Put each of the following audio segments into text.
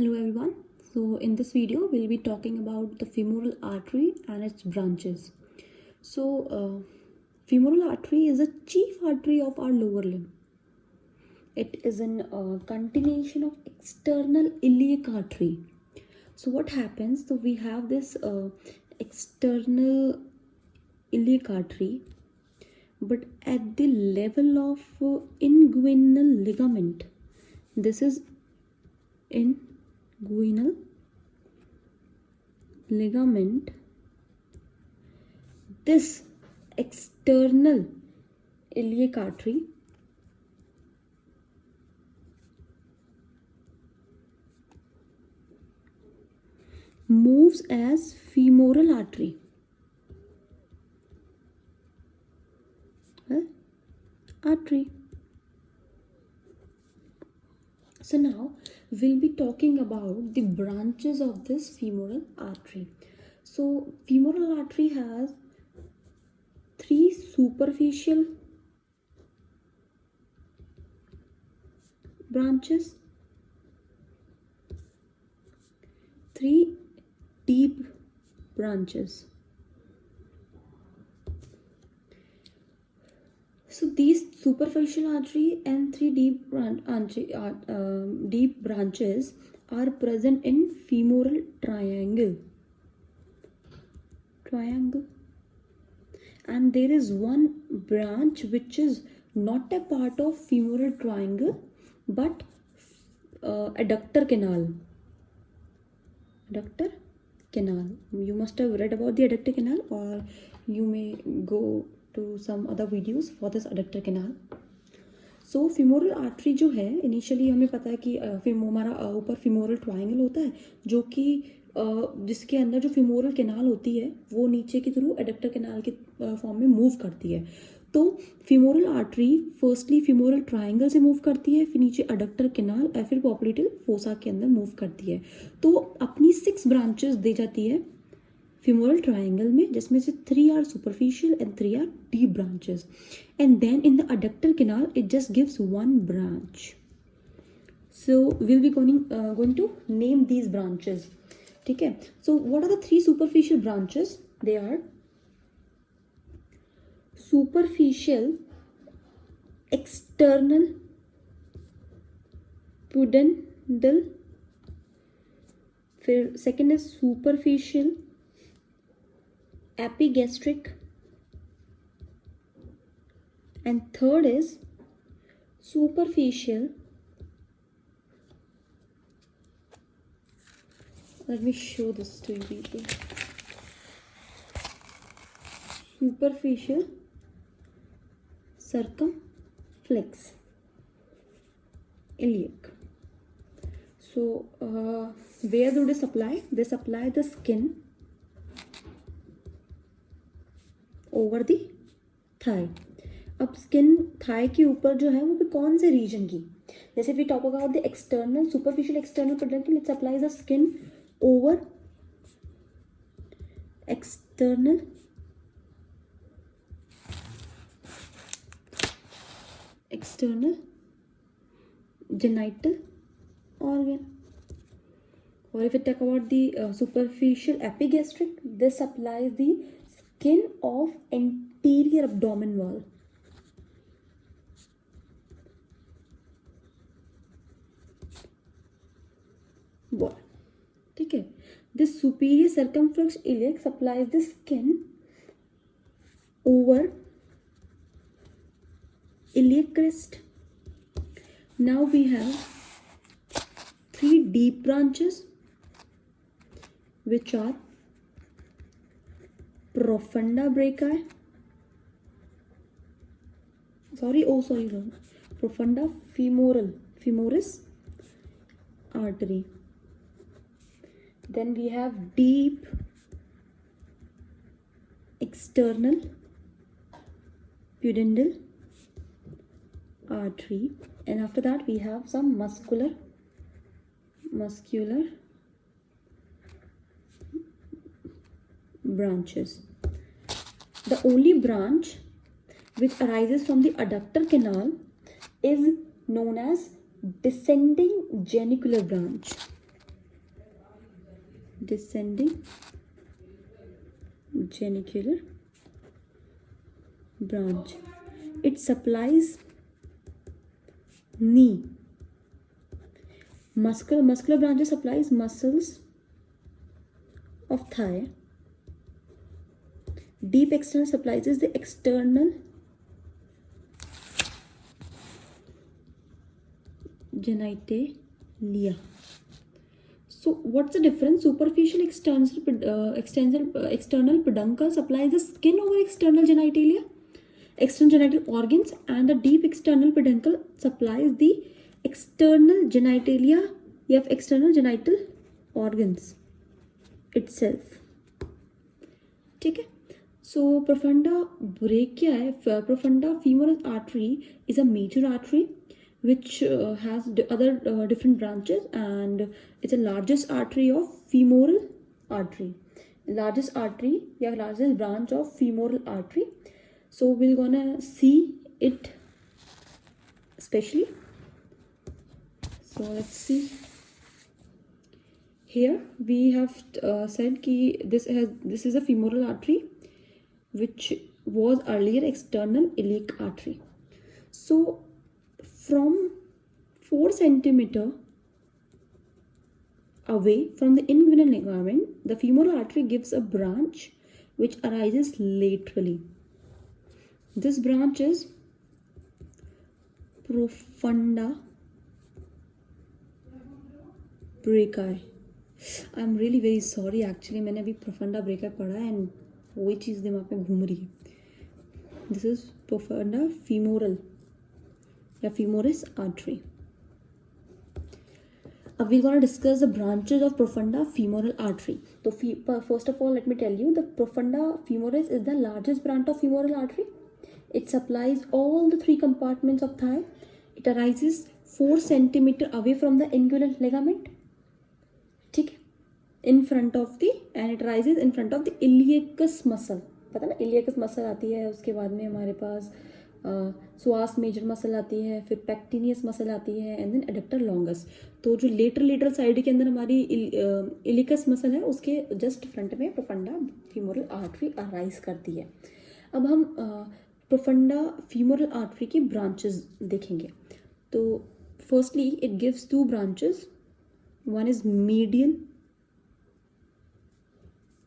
Hello everyone. So in this video we'll be talking about the femoral artery and its branches. Femoral artery is the chief artery of our lower limb. It is a continuation of external iliac artery. So what happens? So we have this external iliac artery, but at the level of inguinal ligament. This is inguinal ligament. This external iliac artery moves as femoral artery. Artery. So now we'll be talking about the branches of this femoral artery. So femoral artery has three superficial branches, three deep branches. So these superficial artery and three deep branches are present in femoral triangle. And there is one branch which is not a part of femoral triangle but adductor canal. Adductor canal. You must have read about the adductor canal, or you may go to some other videos for this adductor canal. So femoral artery जो है initially हमें पता है कि हमारा ऊपर femoral triangle होता है जो कि जिसके अंदर जो femoral canal होती है वो नीचे की थ्रू adductor canal के फॉर्म में मूव करती है. तो femoral artery firstly femoral triangle से मूव करती है, फिर नीचे adductor canal और फिर popliteal fossa के अंदर मूव करती है. तो अपनी 6 ब्रांचेस दे जाती है femoral triangle में, जिसमें से 3 are superficial and 3 are deep branches. And then in the adductor canal it just gives one branch. So we'll be going to name these branches. ठीक है. So what are the 3 superficial branches? They are superficial external pudendal, फिर second is superficial epigastric, and third is superficial, let me show this to you people, superficial circumflex iliac. So where do they supply? They supply the skin over the thigh. अब skin Thai के ऊपर जो है वो भी कौन से region की, जैसे we talk about the external superficial external peduncle, it supplies the skin over external genital organ. Or if we talk about the superficial epigastric, this supplies the skin of anterior abdomen wall. ठीक है. This superior circumflex iliac supplies the skin over iliac crest. Now we have 3 deep branches which are profunda brachii. Profunda femoris artery. Then we have deep external pudendal artery, and after that we have some muscular branches. The only branch which arises from the adductor canal is known as descending genicular branch. descending genicular branch. It supplies knee. Muscular branches supplies muscles of thigh. Deep external supplies is the external genitalia. So what's the difference? Superficial external peduncle supplies the skin over external genitalia, external genital organs, and the deep external peduncle supplies the external genitalia. You have external genital organs itself. ठीक है. So profunda brachia है. Profunda femoral artery is a major artery which has other different branches, and it's the largest artery of femoral artery. Largest artery, yeah, largest branch of femoral artery. So we're gonna see it especially. So let's see. Here we have said कि this is a femoral artery which was earlier external iliac artery. So from 4 centimeter away from the inguinal ligament, the femoral artery gives a branch which arises laterally. This branch is profunda brachii. I'm really very sorry actually, मैंने अभी profunda brachii पढ़ा है and वही चीज़ दिमाग में घूम रही है. This is profunda femoral या femoris artery. We're going to discuss the branches of profunda femoral artery. So first of all, let me tell you, the profunda femoris is the largest branch of femoral artery. It supplies all the 3 compartments of thigh. It arises 4 centimeter away from the inguinal ligament. ठीक है, in front of the, and it rises in front of the iliacus muscle. पता ना iliacus muscle आती है, उसके बाद में हमारे पास psoas major मसल आती है, फिर pectineus मसल आती है, एंड देन एडक्टर लॉन्गस. तो जो लेटरल साइड के अंदर हमारी इलिकस मसल है, उसके जस्ट फ्रंट में प्रोफंडा फीमोरल आर्टरी अराइज करती है. अब हम प्रोफंडा फीमोरल आर्टरी की ब्रांचेस देखेंगे. तो firstly it gives 2 branches. One is medial,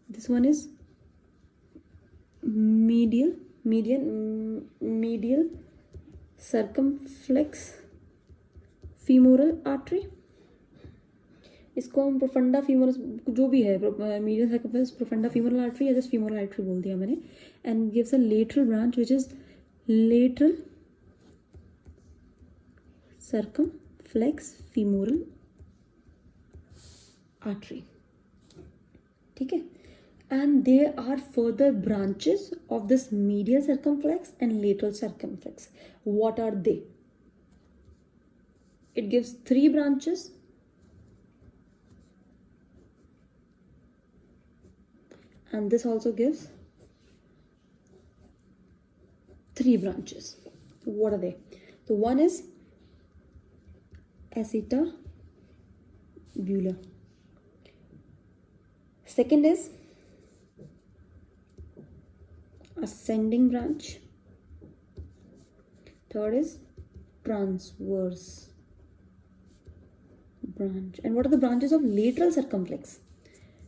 this one is medial circumflex femoral artery. इसको हम प्रोफंडा फीमोरस जो भी है, medial circumflex profunda femoral artery या जस्ट फीमोरल आर्टरी बोल दिया मैंने. And gives a lateral branch which is lateral circumflex femoral artery. ठीक है. And there are further branches of this medial circumflex and lateral circumflex. What are they? It gives 3 branches. And this also gives 3 branches. What are they? So one is acetabulum. Second is ascending branch. Third is transverse branch. And what are the branches of lateral circumflex?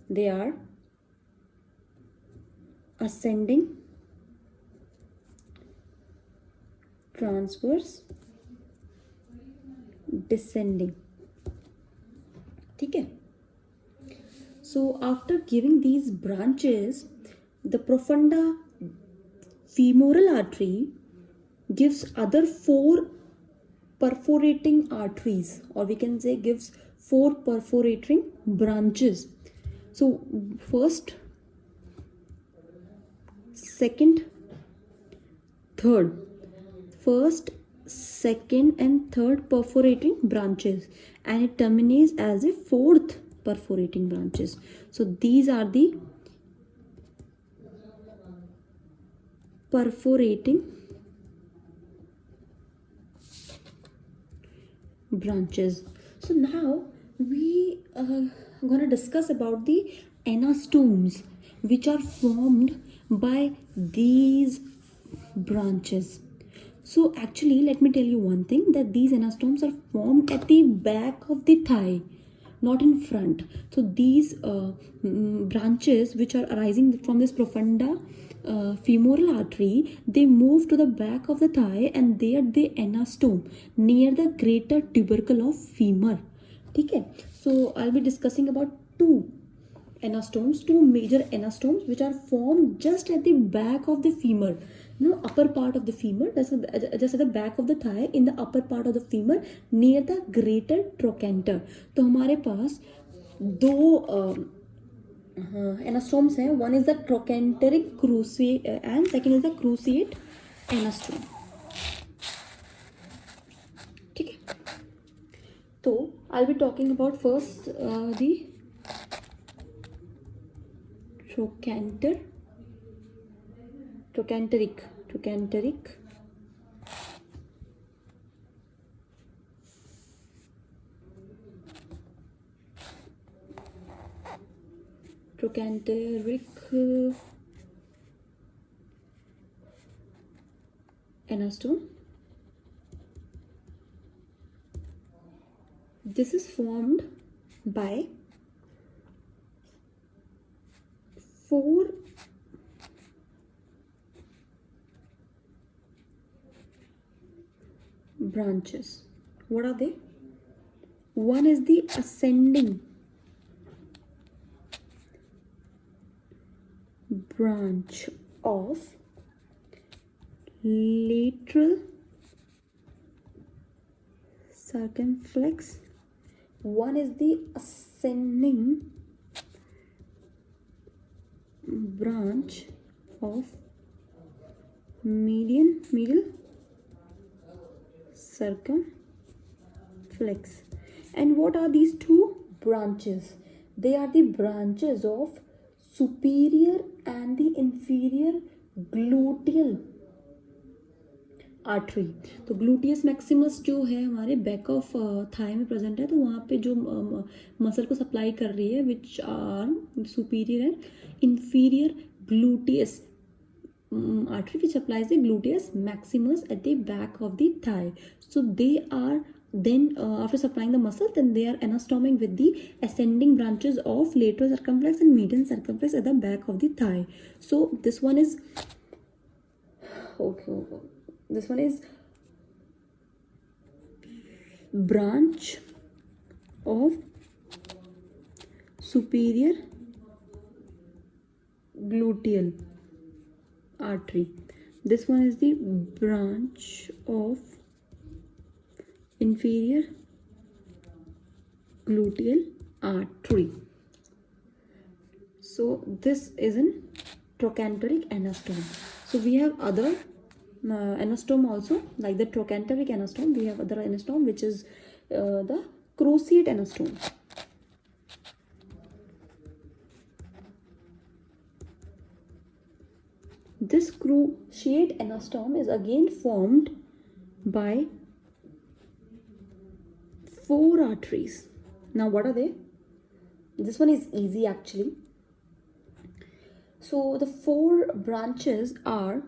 They are ascending, transverse, descending. ठीक है. So after giving these branches, the profunda femoral artery gives other 4 perforating arteries, or we can say gives 4 perforating branches. So first, second, and third perforating branches, and it terminates as a 4th perforating branches. So these are the perforating branches. So now we I'm going to discuss about the anastomes which are formed by these branches. So actually, let me tell you one thing, that these anastomes are formed at the back of the thigh, not in front. So these branches which are arising from this profunda femoral artery, they move to the back of the thigh and they are the anastome near the greater tubercle of femur. Okay, so I'll be discussing about two major anastomes which are formed just at the back of the femur, upper part of the femur, just at the back of the thigh, in the upper part of the femur near the greater trochanter. तो हमारे पास दो anastomes हैं. One is the trochanteric cruciate and second is the cruciate anastome. ठीक है, तो I'll be talking about first the trochanteric anastome. This is formed by four branches. What are they? One is the ascending branch of lateral circumflex. One is the ascending branch of medial circumflex. And what are these two branches? They are the branches of superior and the inferior gluteal artery. तो gluteus Maximus जो है हमारे back of thigh में present है, तो वहाँ पे जो मसल को सप्लाई कर रही है which are superior and inferior gluteus artery which supplies the gluteus maximus at the back of the thigh. So they are then after supplying the muscle, then they are anastoming with the ascending branches of lateral circumflex and median circumflex at the back of the thigh. So this one is this one is branch of superior gluteal artery. This one is the branch of inferior gluteal artery. So this is an trochanteric anastome. So we have other anastome also, like the trochanteric anastome. We have other anastome which is the cruciate anastome. This cruciate anastome is again formed by 4 arteries. Now what are they? This one is easy actually. So the 4 branches are,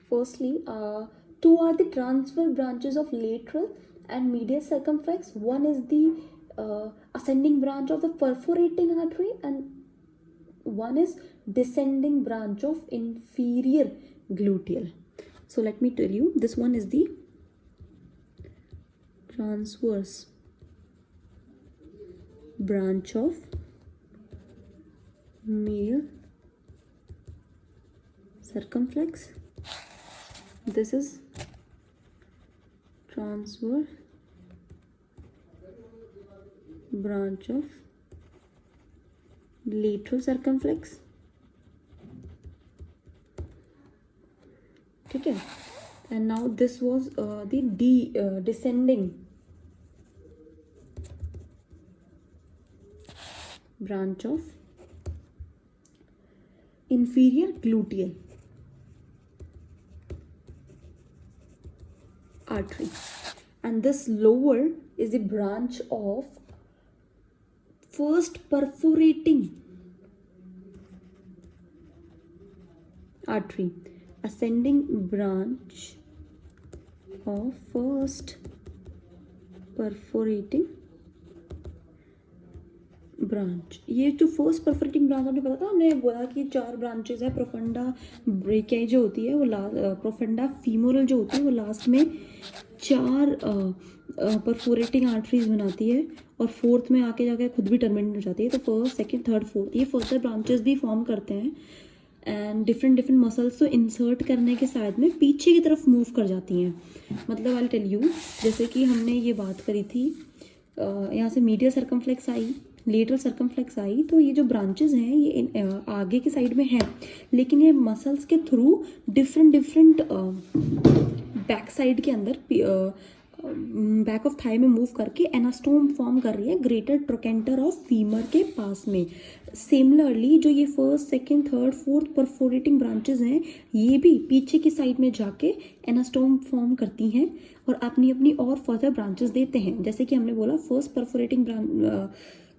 firstly, 2 are the transverse branches of lateral and medial circumflex. One is the ascending branch of the perforating artery, and one is descending branch of inferior gluteal. So let me tell you, this one is the transverse branch of medial circumflex. This is transverse branch of lateral circumflex. Okay, and now this was the descending branch of inferior gluteal artery, and this lower is a branch of first perforating artery. Ascending branch of first perforating branch. ये जो first perforating branch आपने पता था, हमने बोला कि 4 branches है. Profunda brachii जो होती है वो प्रोफंडा फीमोरल जो होती है वो लास्ट में 4 परफोरेटिंग आर्टरीज बनाती है और फोर्थ में आके जाके खुद भी टर्मिनेट हो जाती है. तो फर्स्ट, सेकंड, थर्ड, फोर्थ ये फर्दर ब्रांचेस भी फॉर्म करते हैं एंड डिफरेंट मसल्स को इंसर्ट करने के साथ में पीछे की तरफ मूव कर जाती हैं. मतलब आई टेल यू, जैसे कि हमने ये बात करी थी, यहाँ से मीडियल सर्कमफ्लेक्स आई, लेटरल सर्कमफ्लेक्स आई, तो ये जो ब्रांचेस हैं ये आगे की साइड में हैं, लेकिन ये मसल्स के थ्रू डिफरेंट बैक साइड के अंदर बैक ऑफ थाई में मूव करके एनास्टोम फॉर्म कर रही है ग्रेटर ट्रोकेंटर ऑफ फीमर के पास में. सिमिलरली जो ये first, second, third, fourth perforating branches हैं ये भी पीछे की साइड में जाके एनास्टोम फॉर्म करती हैं और अपनी अपनी और फर्दर ब्रांचेस देते हैं. जैसे कि हमने बोला फर्स्ट परफोरेटिंग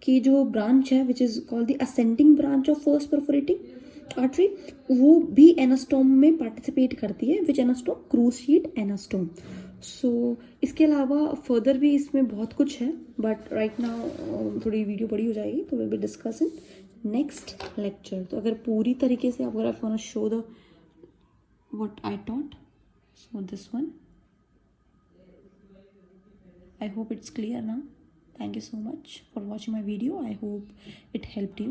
की जो ब्रांच है which is called the ascending branch of first perforating artery, वो भी एनास्टोम में पार्टिसिपेट करती है, विच एनास्टोम, क्रूशिएट एनास्टोम. सो इसके अलावा फर्दर भी इसमें बहुत कुछ है, बट राइट नाउ थोड़ी वीडियो बड़ी हो जाएगी तो will be discuss in next lecture. तो अगर पूरी तरीके से अगर I want to show the what I taught, so this one, I hope it's clear now. Thank you so much for watching my video. I hope it helped you.